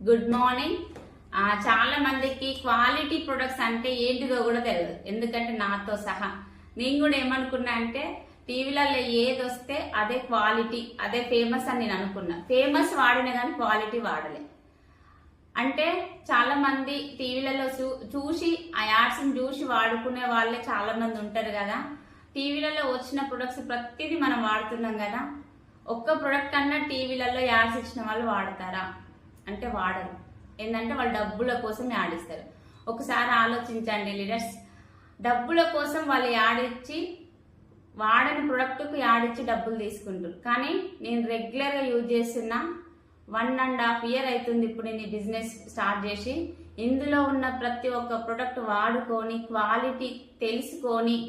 Good morning. చాలా మందికి quality products అంటే ఏంటిదో కూడా తెలియదు. ఎందుకంటే నాతో సహా నేను కూడా ఏమనుకున్నా అంటే టీవీలలో ఏది వస్తే అదే క్వాలిటీ, అదే ఫేమస్ అని నేను అనుకున్నా. ఫేమస్ వాడిన కానీ క్వాలిటీ వాడలే. అంటే చాలా మంది టీవీలలో చూసి ఆ యాడ్స్ చూసి వాడుకునే వాళ్ళే చాలా మంది ఉంటారు కదా. టీవీలలో వచ్చిన ప్రొడక్ట్స్ ప్రతిదీ మనం వాడుతున్నాం కదా. ఒక్క ప్రొడక్ట్ అన్నా టీవీలలో యాడ్స్ ఇచ్చిన వాళ్ళు వాడతారా అంటే వాడరు. ఏంటంటే వాళ్ళు డబ్బుల కోసం యాడ్ ఇస్తారు. ఒకసారి ఆలోచించండి లీడర్స్, డబ్బుల కోసం వాళ్ళు యాడ్ ఇచ్చి వాడని ప్రొడక్ట్కు యాడ్ ఇచ్చి డబ్బులు తీసుకుంటారు. కానీ నేను రెగ్యులర్గా యూజ్ చేస్తున్న 1.5 year అవుతుంది ఇప్పుడు నేను ఈ బిజినెస్ స్టార్ట్ చేసి. ఇందులో ఉన్న ప్రతి ఒక్క ప్రొడక్ట్ వాడుకొని క్వాలిటీ తెలుసుకొని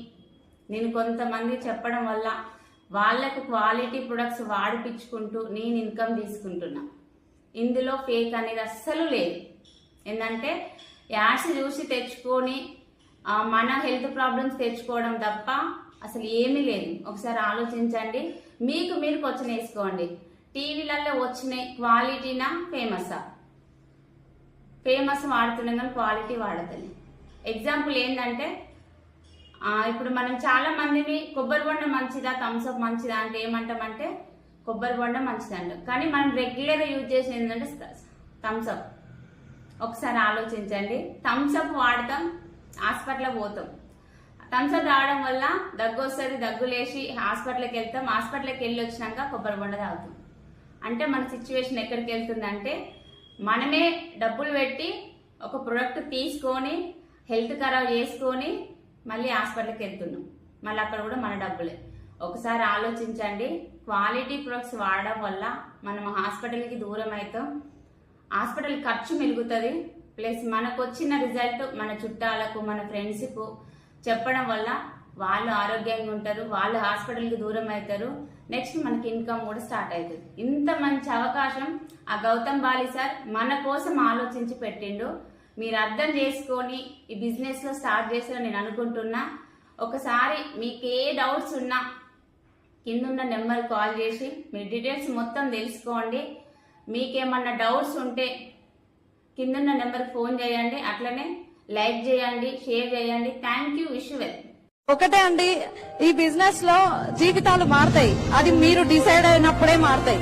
నేను కొంతమంది చెప్పడం వల్ల వాళ్ళకు క్వాలిటీ ప్రొడక్ట్స్ వాడిపించుకుంటూ నేను ఇన్కమ్ తీసుకుంటున్నా. ఇందులో ఫేక్ అనేది అస్సలు లేదు. ఏంటంటే యాడ్స్ చూసి తెచ్చుకొని మన హెల్త్ ప్రాబ్లమ్స్ తెచ్చుకోవడం తప్ప అసలు ఏమీ లేదు. ఒకసారి ఆలోచించండి, మీకు మీరు క్వశ్చన్ వేసుకోండి. టీవీలలో వచ్చిన క్వాలిటీనా ఫేమసా? ఫేమస్ వాడుతున్నాం కానీ క్వాలిటీ వాడతలే. ఎగ్జాంపుల్ ఏంటంటే ఇప్పుడు మనం చాలా మందిని కొబ్బరి బొండ మంచిదా థమ్స్అప్ మంచిదా అంటే ఏమంటామంటే కొబ్బరి బొండ మంచిది అంటాం. కానీ మనం రెగ్యులర్గా యూజ్ చేసేది ఏంటంటే థమ్స్అప్. ఒకసారి ఆలోచించండి, థమ్స్అప్ వాడతాం, హాస్పిటల్కి పోతాం. థమ్స్అప్ తాగడం వల్ల దగ్గు వస్తుంది, దగ్గులేసి హాస్పిటల్కి వెళ్తాం. హాస్పిటల్కి వెళ్ళి వచ్చినాక కొబ్బరి బొండ తాగుతాం. అంటే మన సిచ్యువేషన్ ఎక్కడికి వెళ్తుందంటే మనమే డబ్బులు పెట్టి ఒక ప్రొడక్ట్ తీసుకొని హెల్త్ ఖరాబ్ చేసుకొని మళ్ళీ హాస్పిటల్కి వెళ్తున్నాం. మళ్ళీ అక్కడ కూడా మన డబ్బులే. ఒకసారి ఆలోచించండి, క్వాలిటీ ప్రొడక్ట్స్ వాడడం వల్ల మనం హాస్పిటల్కి దూరం అవుతాం. హాస్పిటల్ ఖర్చు మిగులుతుంది. ప్లస్ మనకు వచ్చిన రిజల్ట్ మన చుట్టాలకు మన ఫ్రెండ్స్కు చెప్పడం వల్ల వాళ్ళు ఆరోగ్యంగా ఉంటారు, వాళ్ళు హాస్పిటల్కి దూరం అవుతారు. నెక్స్ట్ మనకి ఇన్కమ్ కూడా స్టార్ట్ అవుతుంది. ఇంత మంచి అవకాశం ఆ గౌతమ్ బాలి సార్ మన కోసం ఆలోచించి పెట్టిండు. మీరు అర్థం చేసుకొని ఈ బిజినెస్లో స్టార్ట్ చేస్తారని నేను అనుకుంటున్నా. ఒకసారి మీకు ఏ డౌట్స్ ఉన్నా కిందున్న నెంబర్ కాల్ చేసి మీ డీటెయిల్స్ మొత్తం తెలుసుకోండి. మీకేమన్నా డౌట్స్ ఉంటే కిందున్న నెంబర్కి ఫోన్ చేయండి. అట్లనే లైక్ చేయండి, షేర్ చేయండి. Thank you. Wish you well. ఒకటే అండి, ఈ బిజినెస్ లో జీవితాలు మారుతాయి. అది మీరు డిసైడ్ అయినప్పుడే మారుతాయి.